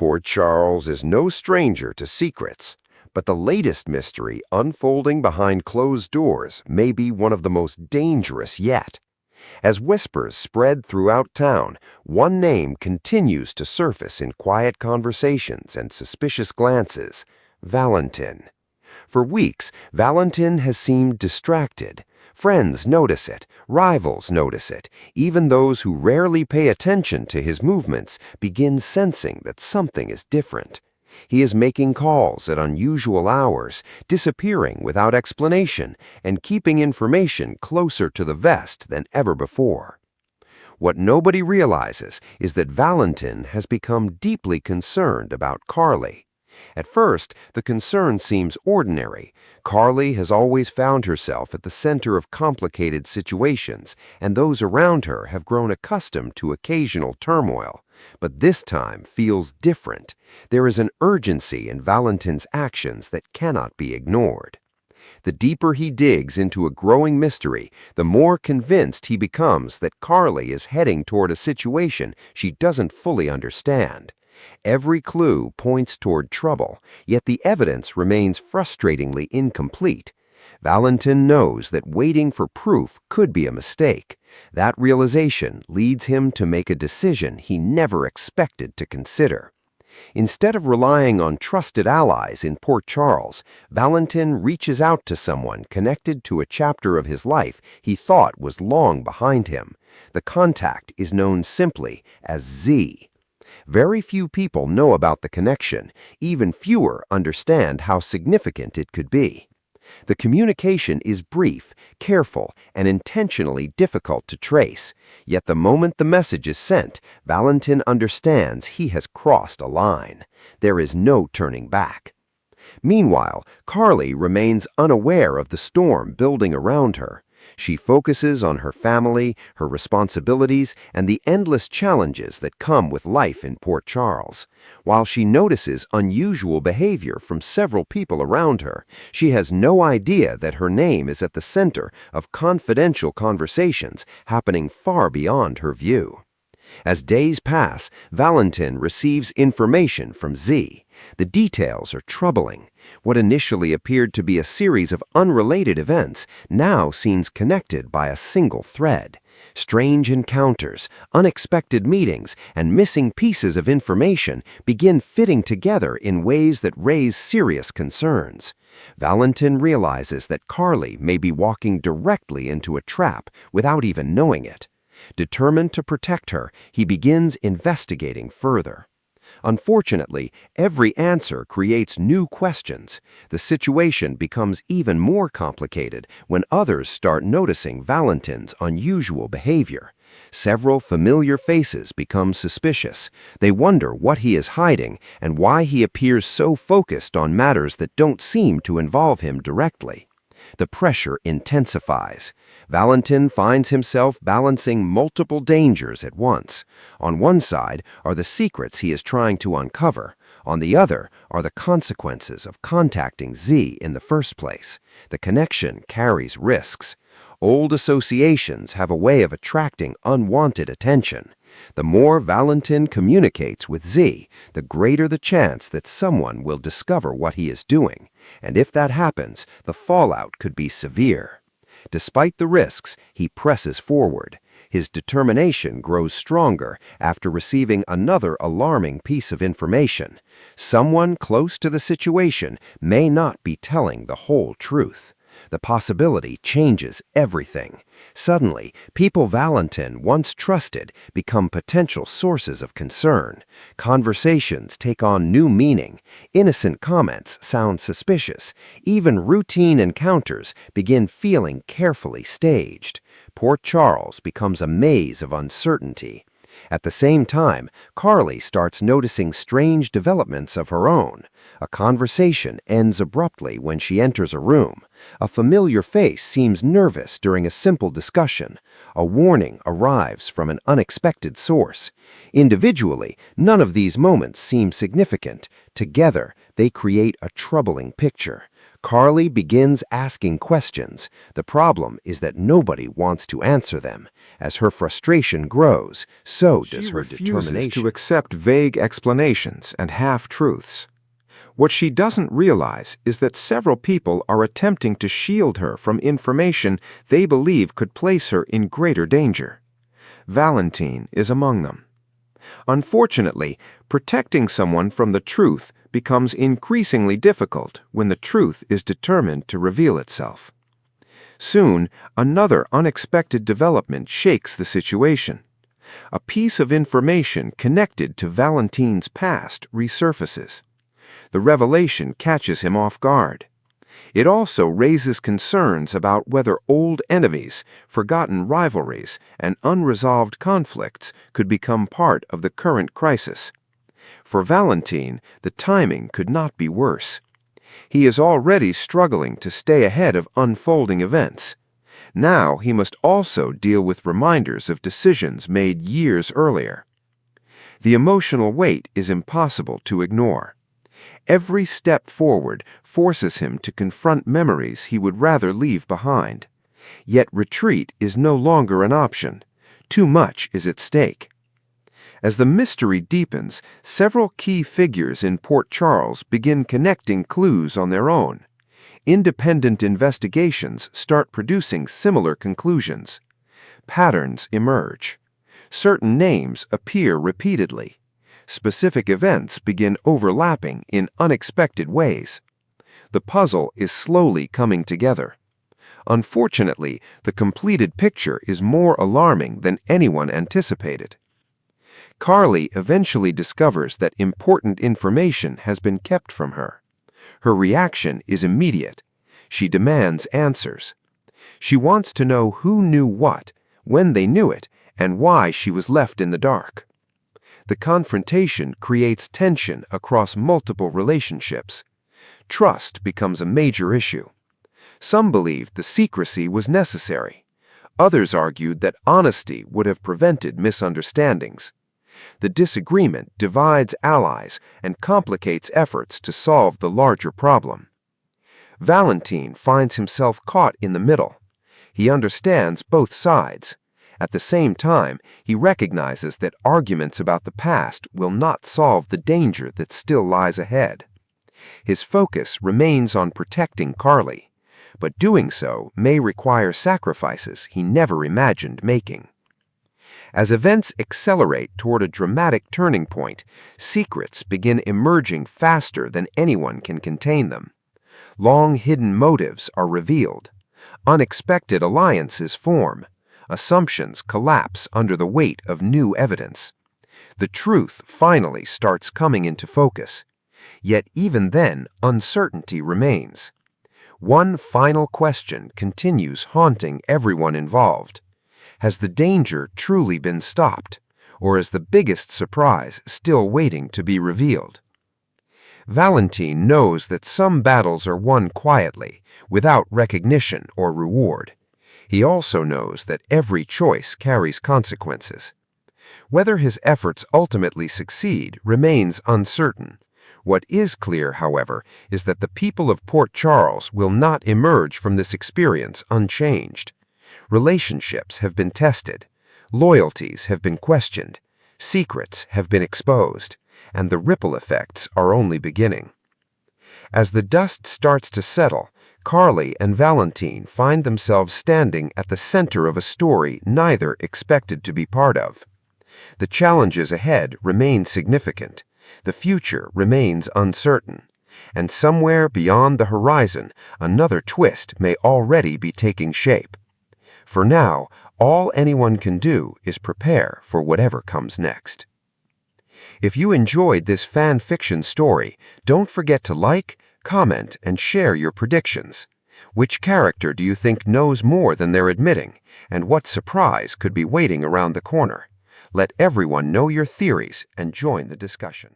Port Charles is no stranger to secrets, but the latest mystery unfolding behind closed doors may be one of the most dangerous yet. As whispers spread throughout town, one name continues to surface in quiet conversations and suspicious glances: Valentin. For weeks, Valentin has seemed distracted. Friends notice it, rivals notice it, even those who rarely pay attention to his movements begin sensing that something is different. He is making calls at unusual hours, disappearing without explanation, and keeping information closer to the vest than ever before. What nobody realizes is that Valentin has become deeply concerned about Carly. At first, the concern seems ordinary. Carly has always found herself at the center of complicated situations, and those around her have grown accustomed to occasional turmoil. But this time feels different. There is an urgency in Valentin's actions that cannot be ignored. The deeper he digs into a growing mystery, the more convinced he becomes that Carly is heading toward a situation she doesn't fully understand. Every clue points toward trouble, yet the evidence remains frustratingly incomplete. Valentin knows that waiting for proof could be a mistake. That realization leads him to make a decision he never expected to consider. Instead of relying on trusted allies in Port Charles, Valentin reaches out to someone connected to a chapter of his life he thought was long behind him. The contact is known simply as Z. Very few people know about the connection. Even fewer understand how significant it could be. The communication is brief, careful, and intentionally difficult to trace. Yet the moment the message is sent, Valentin understands he has crossed a line. There is no turning back. Meanwhile, Carly remains unaware of the storm building around her. She focuses on her family, her responsibilities, and the endless challenges that come with life in Port Charles. While she notices unusual behavior from several people around her, she has no idea that her name is at the center of confidential conversations happening far beyond her view. As days pass, Valentin receives information from Z. The details are troubling. What initially appeared to be a series of unrelated events now seems connected by a single thread. Strange encounters, unexpected meetings, and missing pieces of information begin fitting together in ways that raise serious concerns. Valentin realizes that Carly may be walking directly into a trap without even knowing it. Determined to protect her, he begins investigating further. Unfortunately, every answer creates new questions. The situation becomes even more complicated when others start noticing Valentin's unusual behavior. Several familiar faces become suspicious. They wonder what he is hiding and why he appears so focused on matters that don't seem to involve him directly. The pressure intensifies. Valentin finds himself balancing multiple dangers at once. On one side are the secrets he is trying to uncover. On the other are the consequences of contacting Z in the first place. The connection carries risks. Old associations have a way of attracting unwanted attention. The more Valentin communicates with Z, the greater the chance that someone will discover what he is doing. And if that happens, the fallout could be severe. Despite the risks, he presses forward. His determination grows stronger after receiving another alarming piece of information. Someone close to the situation may not be telling the whole truth. The possibility changes everything. Suddenly, people Valentin once trusted become potential sources of concern. Conversations take on new meaning. Innocent comments sound suspicious. Even routine encounters begin feeling carefully staged. Port Charles becomes a maze of uncertainty. At the same time, Carly starts noticing strange developments of her own. A conversation ends abruptly when she enters a room. A familiar face seems nervous during a simple discussion. A warning arrives from an unexpected source. Individually, none of these moments seem significant. Together, they create a troubling picture. Carly begins asking questions. The problem is that nobody wants to answer them. As her frustration grows, so does her refuses determination. to accept vague explanations and half-truths. What she doesn't realize is that several people are attempting to shield her from information they believe could place her in greater danger. Valentin is among them. Unfortunately, protecting someone from the truth becomes increasingly difficult when the truth is determined to reveal itself. Soon, another unexpected development shakes the situation. A piece of information connected to Valentin's past resurfaces. The revelation catches him off guard. It also raises concerns about whether old enemies, forgotten rivalries, and unresolved conflicts could become part of the current crisis. For Valentin, the timing could not be worse. He is already struggling to stay ahead of unfolding events. Now he must also deal with reminders of decisions made years earlier. The emotional weight is impossible to ignore. Every step forward forces him to confront memories he would rather leave behind. Yet retreat is no longer an option. Too much is at stake. As the mystery deepens, several key figures in Port Charles begin connecting clues on their own. Independent investigations start producing similar conclusions. Patterns emerge. Certain names appear repeatedly. Specific events begin overlapping in unexpected ways. The puzzle is slowly coming together. Unfortunately, the completed picture is more alarming than anyone anticipated. Carly eventually discovers that important information has been kept from her. Her reaction is immediate. She demands answers. She wants to know who knew what, when they knew it, and why she was left in the dark. The confrontation creates tension across multiple relationships. Trust becomes a major issue. Some believed the secrecy was necessary. Others argued that honesty would have prevented misunderstandings. The disagreement divides allies and complicates efforts to solve the larger problem. Valentin finds himself caught in the middle. He understands both sides. At the same time, he recognizes that arguments about the past will not solve the danger that still lies ahead. His focus remains on protecting Carly, but doing so may require sacrifices he never imagined making. As events accelerate toward a dramatic turning point, secrets begin emerging faster than anyone can contain them. Long-hidden motives are revealed. Unexpected alliances form. Assumptions collapse under the weight of new evidence. The truth finally starts coming into focus. Yet even then, uncertainty remains. One final question continues haunting everyone involved. Has the danger truly been stopped, or is the biggest surprise still waiting to be revealed? Valentin knows that some battles are won quietly, without recognition or reward. He also knows that every choice carries consequences. Whether his efforts ultimately succeed remains uncertain. What is clear, however, is that the people of Port Charles will not emerge from this experience unchanged. Relationships have been tested, loyalties have been questioned, secrets have been exposed, and the ripple effects are only beginning. As the dust starts to settle, Carly and Valentin find themselves standing at the center of a story neither expected to be part of. The challenges ahead remain significant, the future remains uncertain, and somewhere beyond the horizon another twist may already be taking shape. For now, all anyone can do is prepare for whatever comes next. If you enjoyed this fan fiction story, don't forget to like, comment, and share your predictions. Which character do you think knows more than they're admitting, and what surprise could be waiting around the corner? Let everyone know your theories and join the discussion.